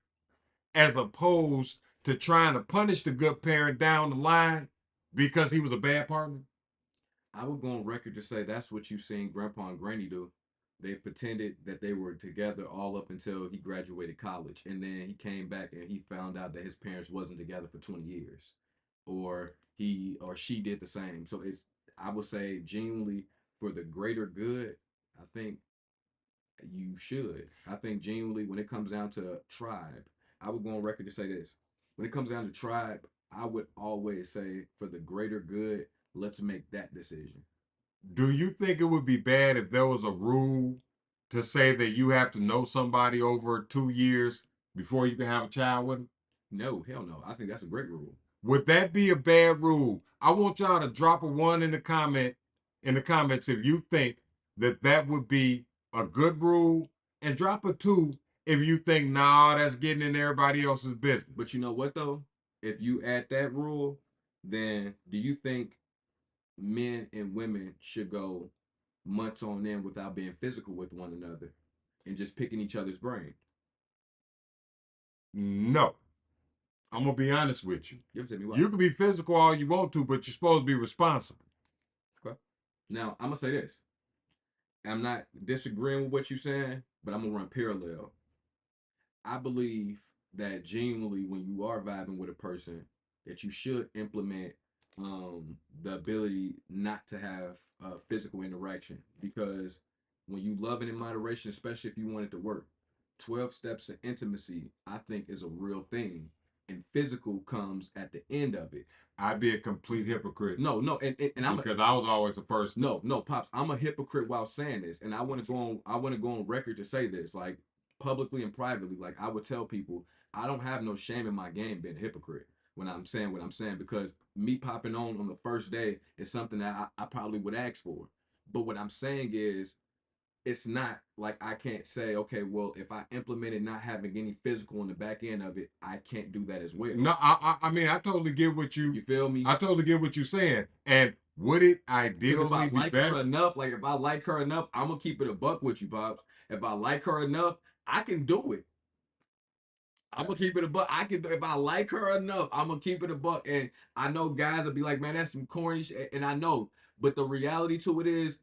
as opposed to trying to punish the good parent down the line because he was a bad partner? I would go on record to say that's what you seen Grandpa and Granny do. they pretended that they were together all up until he graduated college, and then he came back and he found out that his parents wasn't together for 20 years, or he or she did the same. So it's, I would say, genuinely for the greater good. I think you should. I think genuinely when it comes down to tribe, I would go on record to say this. When it comes down to tribe, I would always say for the greater good, let's make that decision. Do you think it would be bad if there was a rule to say that you have to know somebody over 2 years before you can have a child with them? No, hell no. I think that's a great rule. Would that be a bad rule? I want y'all to drop a one in the comments if you think that that would be a good rule, and drop a two if you think nah, that's getting in everybody else's business. But you know what though? If you add that rule, then do you think men and women should go months on end without being physical with one another and just picking each other's brain? No, I'm gonna be honest with you. Give it to me. Why? You can be physical all you want to, but you're supposed to be responsible. Okay. Now I'm gonna say this. I'm not disagreeing with what you're saying, but I'm gonna run parallel. I believe that genuinely when you are vibing with a person, that you should implement the ability not to have physical interaction, because when you love it in moderation, especially if you want it to work, 12 steps of intimacy I think is a real thing, and physical comes at the end of it. I'd be a complete hypocrite. No, no, and I'm because I was always the first. No, no, pops, I'm a hypocrite while saying this, and I want to go on record to say this, like publicly and privately. Like I would tell people, I don't have no shame in my game being a hypocrite when I'm saying what I'm saying, because me popping on the first day is something that I probably would ask for. But what I'm saying is, it's not like I can't say, okay, well, if I implemented not having any physical on the back end of it, I can't do that as well. No, I mean, I totally get what You feel me? I totally get what you're saying. And would it ideally if I be like better? her enough, like if I like her enough, I'm gonna keep it a buck with you, pops. If I like her enough, I can do it. I'm gonna keep it a buck. I can, if I like her enough, I'm gonna keep it a buck. And I know guys will be like, man, that's some corny shit. And I know, but the reality to it is,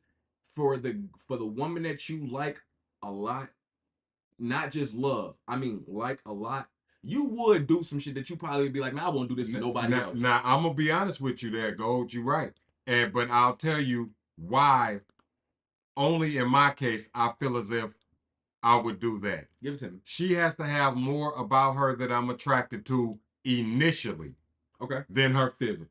for the woman that you like a lot, not just love, I mean like a lot, you would do some shit that you probably be like, man, I won't do this for nobody else. Now, I'm gonna be honest with you there, Gold. You're right. But I'll tell you why. Only in my case, I feel as if I would do that. Give it to me. She has to have more about her that I'm attracted to initially. Okay. Than her physical.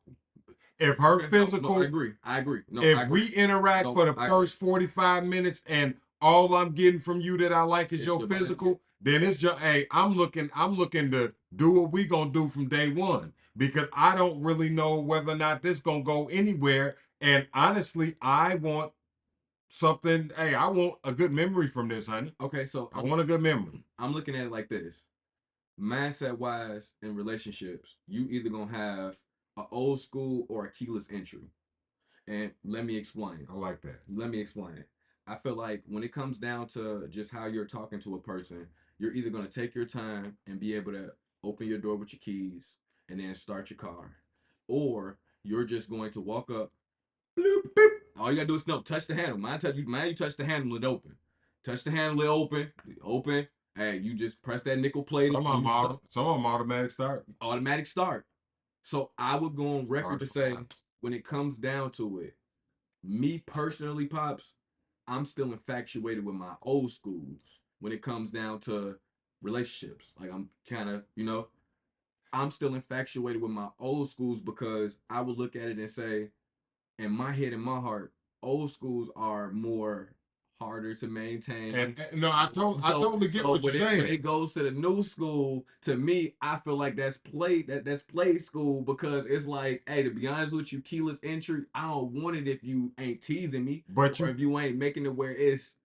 If her physical, I agree. No, if we interact for the first 45 minutes and all I'm getting from you that I like is your physical, then it's just, hey, I'm looking to do what we gonna do from day one, because I don't really know whether or not this gonna go anywhere. And honestly, I want something. Hey, I want a good memory from this, honey. Okay, so I want a good memory. I'm looking at it like this. Mindset wise, in relationships, you either gonna have an old school or a keyless entry. And let me explain. I like that. Let me explain. I feel like when it comes down to just how you're talking to a person, you're either gonna take your time and be able to open your door with your keys and then start your car, or you're just going to walk up, bloop, boop. All you gotta do is touch the handle. You touch the handle, it open. Touch the handle, it open. Hey, you just press that nickel plate. Some of them automatic start. Automatic start. So I would go on record to say, when it comes down to it, me personally, pops, I'm still infatuated with my old schools when it comes down to relationships. Like I'm kind of, I'm still infatuated with my old schools, because I would look at it and say, in my head and my heart, old schools are more harder to maintain. And no, I totally get what you're saying. When it goes to the new school, to me, I feel like that's play school, because it's like, hey, to be honest with you, keyless entry, I don't want it if you ain't teasing me, but if you ain't making it where it's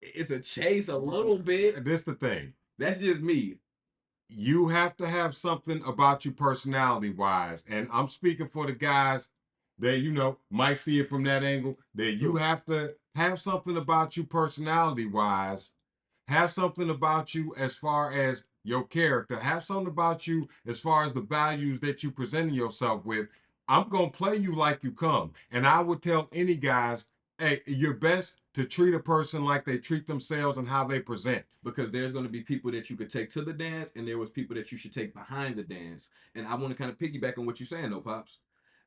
a chase a little bit. This the thing. That's just me. You have to have something about you personality wise, and I'm speaking for the guys that might see it from that angle, that you have to have something about you personality wise, have something about you as far as your character, have something about you as far as the values that you presenting yourself with. I'm gonna play you like you come, and I would tell any guys, Hey, you're best to treat a person like they treat themselves and how they present. Because there's going to be people that you could take to the dance, and there was people that you should take behind the dance. And I want to kind of piggyback on what you're saying, though, pops.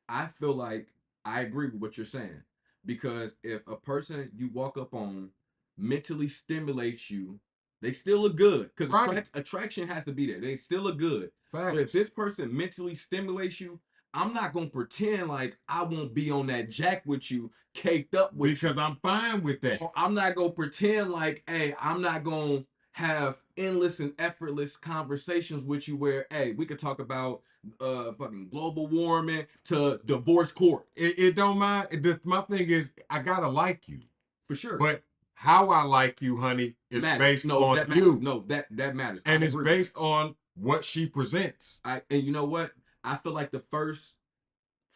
I feel like I agree with what you're saying, because if a person you walk up on mentally stimulates you, they still look good, because Right. attraction has to be there. They still look good. But if Facts. this person mentally stimulates you, I'm not gonna pretend like I won't be on that jack with you, caked up with you. Because I'm fine with that. Or I'm not gonna pretend like, hey, I'm not gonna have endless and effortless conversations with you where, hey, we could talk about fucking global warming to divorce court. It don't mind. My thing is, I gotta like you, For sure. but how I like you, honey, is Matters. based No, on that matters. you, No, that matters. and I it's agree. based on what she presents. And you know what? I feel like the first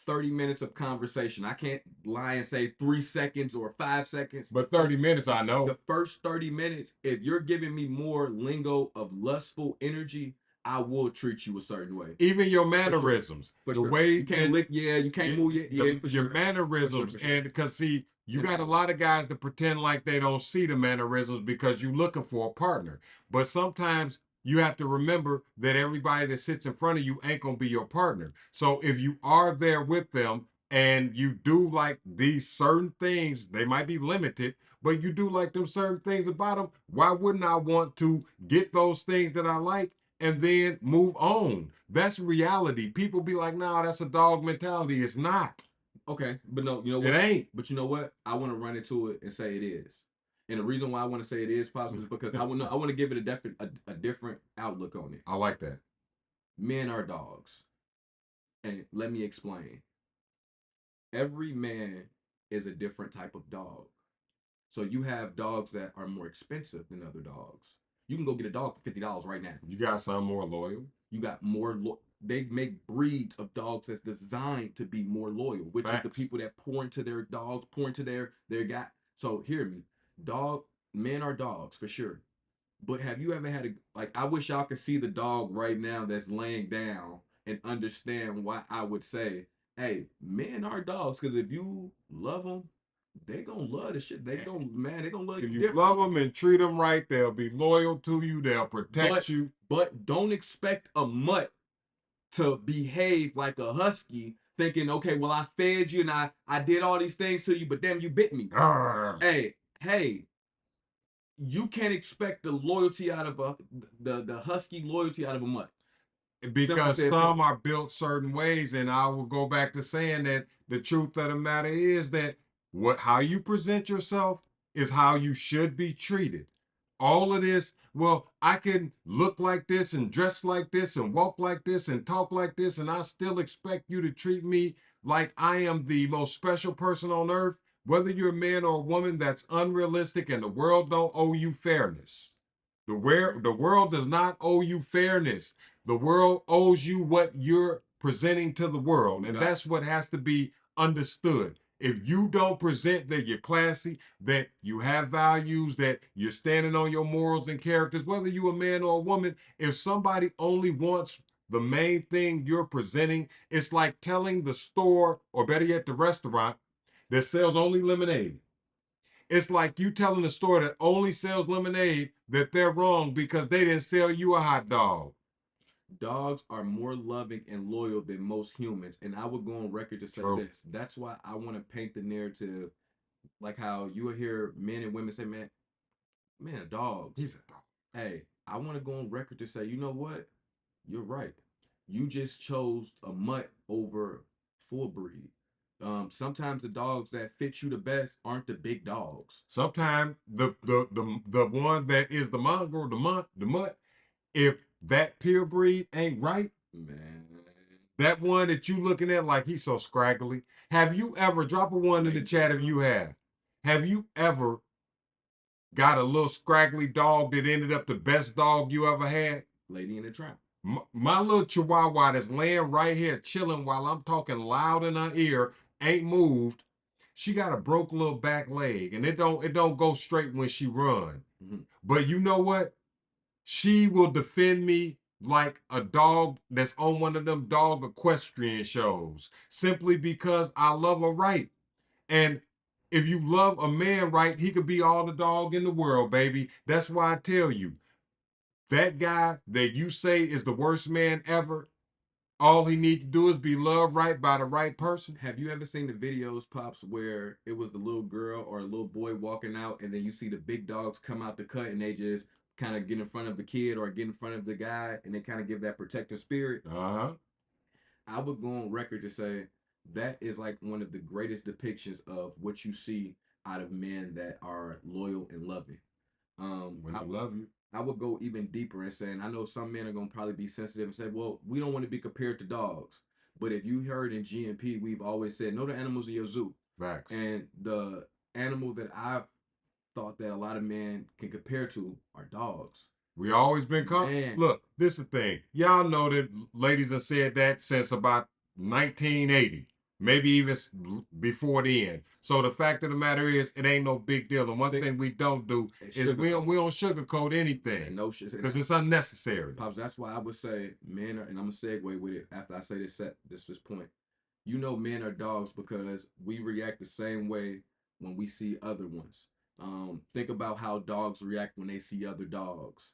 30 minutes of conversation, I can't lie and say 3 seconds or 5 seconds. But 30 minutes, I know. The first 30 minutes, if you're giving me more lingo of lustful energy, I will treat you a certain way. Even your mannerisms, For the sure. way You can't lick, you can't move your, for your sure. mannerisms, For sure. and because see, you And- got a lot of guys that pretend like they don't see the mannerisms because you're looking for a partner. But sometimes you have to remember that everybody that sits in front of you ain't gonna be your partner. So if you are there with them and you do like these certain things, they might be limited, but you do like them certain things about them. Why wouldn't I want to get those things that I like and then move on? That's reality. People be like, "No, that's a dog mentality." It's not. Okay, but no, you know It what? ain't. But you know what? I want to run into it and say it is. And the reason why I want to say it is possible is because I want to give it a different outlook on it. I like that. Men are dogs. And let me explain. Every man is a different type of dog. So you have dogs that are more expensive than other dogs. You can go get a dog for $50 right now. You got some more loyal. You got more. They make breeds of dogs that's designed to be more loyal, which is the Facts. people that pour into their dogs, pour into their guy. So hear me, dog. Men are dogs for sure. But have you ever had a like? I wish y'all could see the dog right now that's laying down and understand why I would say, "Hey, men are dogs." Because if you love them, they gonna love the shit. They gonna love If you you different. love them and treat them right, they'll be loyal to you. They'll protect you. But don't expect a mutt to behave like a husky, thinking, okay, well, I fed you and I did all these things to you, but damn, you bit me. Arr. Hey, you can't expect the loyalty out of the husky loyalty out of a mutt. Because said, some are built certain ways, and I will go back to saying that the truth of the matter is that how you present yourself is how you should be treated. All of this, well, I can look like this and dress like this and walk like this and talk like this, and I still expect you to treat me like I am the most special person on earth. Whether you're a man or a woman, that's unrealistic, and the world don't owe you fairness. The world does not owe you fairness. The world owes you what you're presenting to the world, and that's what has to be understood. If you don't present that you're classy, that you have values, that you're standing on your morals and characters, whether you're a man or a woman, if somebody only wants the main thing you're presenting, it's like telling the store, or better yet, the restaurant that sells only lemonade. It's like you telling a store that only sells lemonade that they're wrong because they didn't sell you a hot dog. Dogs are more loving and loyal than most humans, and I would go on record to say this. That's why I want to paint the narrative, like how you will hear men and women say, "Man, a dog. He's a dog." Hey, I want to go on record to say, you know what? You're right. You just chose a mutt over full breed. Sometimes the dogs that fit you the best aren't the big dogs. Sometimes the one that is the mongrel, the mutt, if that pure breed ain't right, man, that one that you looking at like he's so scraggly. Have you ever drop a one in the chat if you have? Have you ever got a little scraggly dog that ended up the best dog you ever had? Lady in the Tramp. My little chihuahua that's laying right here chilling while I'm talking loud in her ear ain't moved. She got a broke little back leg, and it don't go straight when she run. Mm-hmm. But you know what? She will defend me like a dog that's on one of them dog equestrian shows, simply because I love her right. And If you love a man right, he could be all the dog in the world, baby. That's why I tell you, that guy that you say is the worst man ever, all he need to do is be loved right by the right person. Have you ever seen the videos, Pops, where it was the little girl or a little boy walking out, and then you see the big dogs come out the cut and they just kind of get in front of the kid or get in front of the guy and they kind of give that protective spirit? Uh-huh. I would go on record to say that is like one of the greatest depictions of what you see out of men that are loyal and loving. When I they love you. I would go even deeper and saying I know some men are gonna probably be sensitive and say, well, we don't want to be compared to dogs. But if you heard in GMP, we've always said know the animals in your zoo. Facts. And the animal that I've thought that a lot of men can compare to are dogs. We always been Man, look, this is the thing. Y'all know that ladies have said that since about 1980, maybe even before then. So the fact of the matter is, it ain't no big deal. And one thing we don't do is we don't sugarcoat anything. no shit. Because it's unnecessary. Pops, that's why I would say men are, and I'm gonna segue with it after I say this point. You know, men are dogs because we react the same way when we see other ones. Think about how dogs react when they see other dogs.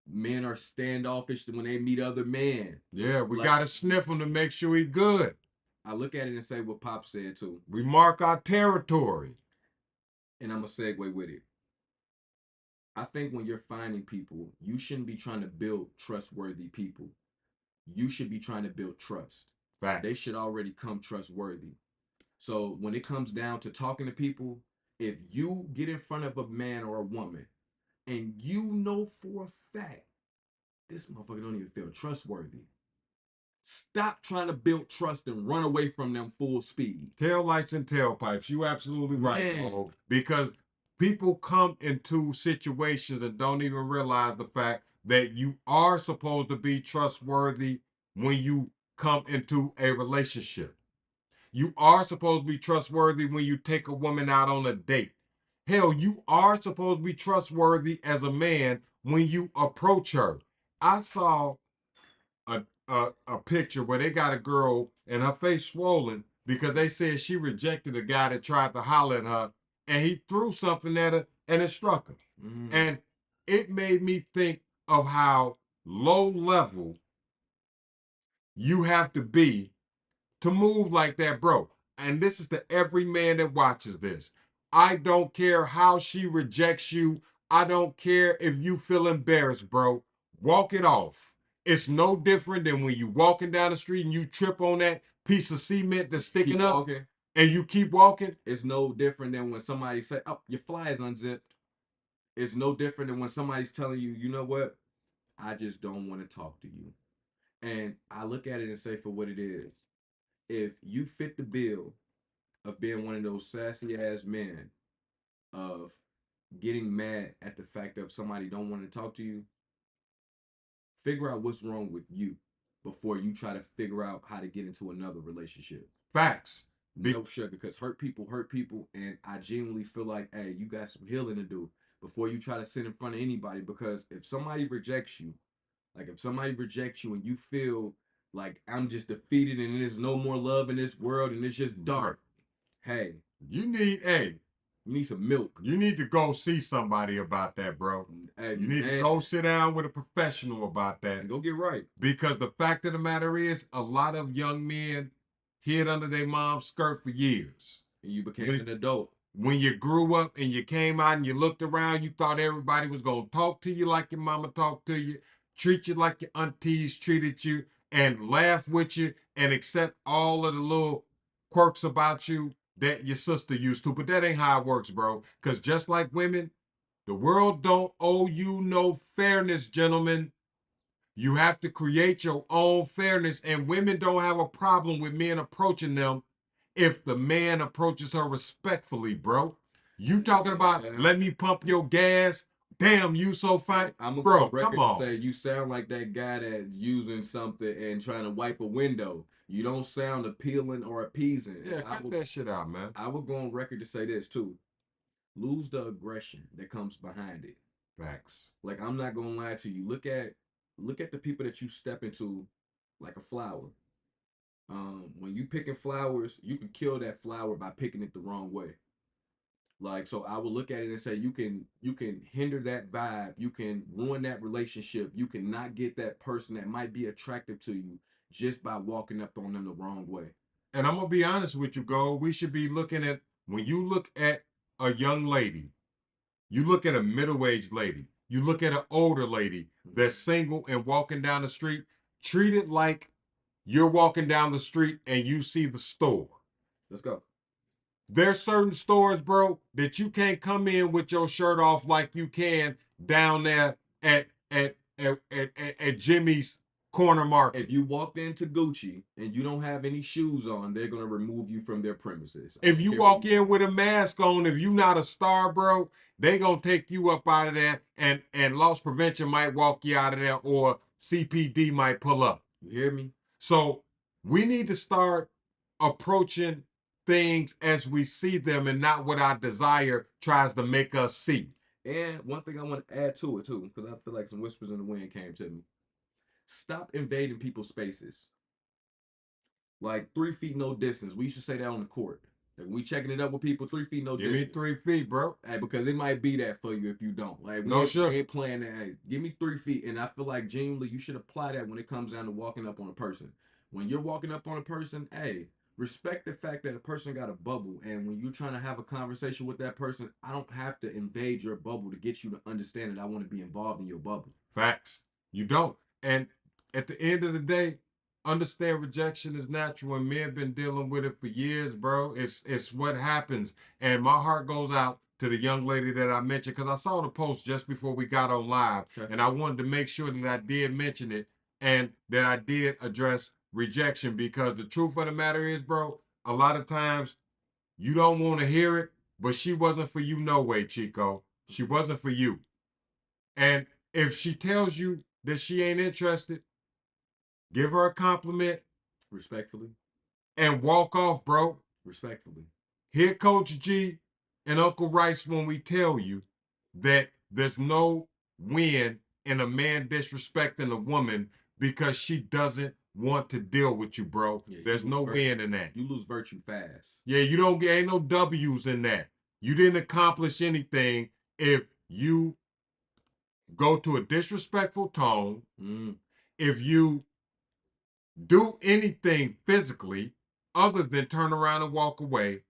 Men are standoffish when they meet other men. Yeah, we Like- gotta sniff him to make sure he good. I look at it and say what Pop said too, We mark our territory. and I'm gonna segue with it. I think when you're finding people, you shouldn't be trying to build trustworthy people. You should be trying to build trust. Facts. They should already come trustworthy. So when it comes down to talking to people, if you get in front of a man or a woman and you know for a fact this motherfucker don't even feel trustworthy, stop trying to build trust and run away from them full speed. Tail lights and tailpipes. You absolutely right, Man. Mo, because people come into situations and don't even realize the fact that you are supposed to be trustworthy when you come into a relationship. You are supposed to be trustworthy when you take a woman out on a date. Hell, you are supposed to be trustworthy as a man when you approach her. I saw a picture where they got a girl and her face swollen because they said she rejected a guy that tried to holler at her, and he threw something at her and it struck her. And it made me think of how low level you have to be to move like that, bro. And this is to every man that watches this. I don't care how she rejects you. I don't care if you feel embarrassed, bro. Walk it off. It's no different than when you walking down the street and you trip on that piece of cement that's sticking Keep up walking. and you keep walking. It's no different than when somebody say, "Oh, your fly is unzipped." It's no different than when somebody's telling you, "You know what? I just don't want to talk to you." And I look at it and say for what it is. If you fit the bill of being one of those sassy ass men of getting mad at the fact that somebody don't want to talk to you, figure out what's wrong with you before you try to figure out how to get into another relationship. Facts. No sugar, because hurt people, and I genuinely feel like, hey, you got some healing to do before you try to sit in front of anybody. Because if somebody rejects you, like if somebody rejects you and you feel like I'm just defeated and there's no more love in this world and it's just dark, hey, You need some milk. you need to go see somebody about that, bro. Hey, You need to go sit down with a professional about that. and go get right. Because the fact of the matter is, a lot of young men hid under their mom's skirt for years. And you became an adult. When you grew up and you came out and you looked around, you thought everybody was going to talk to you like your mama talked to you, treat you like your aunties treated you, and laugh with you and accept all of the little quirks about you that your sister used to. But that ain't how it works, bro. Because just like women, the world don't owe you no fairness, gentlemen. You have to create your own fairness, and women don't have a problem with men approaching them if the man approaches her respectfully, bro. You talking about let me pump your gas? Damn, you so fine, I'm a bro. record Come on. to say you sound like that guy that's using something and trying to wipe a window. You don't sound appealing or appeasing. Yeah, cut that shit out, man. I would go on record to say this too. Lose the aggression that comes behind it. Facts. Like I'm not gonna lie to you. Look at the people that you step into like a flower. When you picking flowers, you can kill that flower by picking it the wrong way. Like, so I would look at it and say, you can hinder that vibe, you can ruin that relationship, you can not get that person that might be attractive to you just by walking up on them the wrong way. And I'm gonna be honest with you, Gold. We should be looking at, when you look at a young lady, you look at a middle-aged lady, you look at an older lady that's single and walking down the street, treat it like you're walking down the street and you see the store. Let's go. There's certain stores, bro, that you can't come in with your shirt off like you can down there at Jimmy's Corner Market. If you walked into Gucci and you don't have any shoes on, they're gonna remove you from their premises. If you walk in with a mask on, if you're not a star, bro, they gonna take you up out of there, and loss prevention might walk you out of there, or CPD might pull up. You hear me? So we need to start approaching things as we see them and not what our desire tries to make us see. And one thing I want to add to it too, because I feel like some whispers in the wind came to me. Stop invading people's spaces. Like 3 feet no distance. We used to say that on the court. Like we checking it up with people, 3 feet no Give distance. me 3 feet, bro. Hey, because it might be that for you if you don't. Like No, sure. We ain't playing that. Hey, give me 3 feet, and I feel like genuinely you should apply that when it comes down to walking up on a person. When you're walking up on a person, hey, respect the fact that a person got a bubble, and when you're trying to have a conversation with that person, I don't have to invade your bubble to get you to understand that I want to be involved in your bubble. Facts. You don't. And at the end of the day, understand rejection is natural, and men been dealing with it for years, bro. It's what happens. And my heart goes out to the young lady that I mentioned, because I saw the post just before we got on live, and I wanted to make sure that I did mention it and that I did address rejection, because the truth of the matter is, bro, a lot of times you don't want to hear it, but she wasn't for you no way, Chico. She wasn't for you. And if she tells you that she ain't interested, give her a compliment Respectfully. and walk off, bro. Respectfully. Hear Coach G and Uncle Rice when we tell you that there's no win in a man disrespecting a woman because she doesn't want to deal with you, bro. Yeah, there's no win in that. You lose virtue fast. Yeah, you don't get, ain't no W's in that. You didn't accomplish anything if you go to a disrespectful tone, if you do anything physically other than turn around and walk away.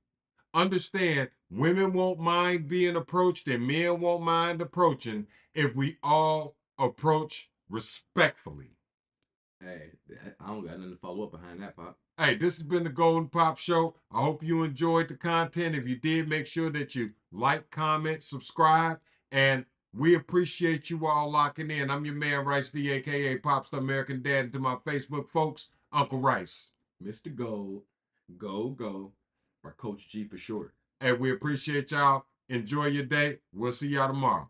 Understand, women won't mind being approached and men won't mind approaching if we all approach respectfully. Hey, I don't got nothing to follow up behind that, Pop. Hey, this has been the Golden Pop Show. I hope you enjoyed the content. If you did, make sure that you like, comment, subscribe, and we appreciate you all locking in. I'm your man, Rice D, a.k.a. Popstar American Dad. And to my Facebook folks, Uncle Rice. Mr. Gold, go, or Coach G for short. Hey, we appreciate y'all. Enjoy your day. We'll see y'all tomorrow.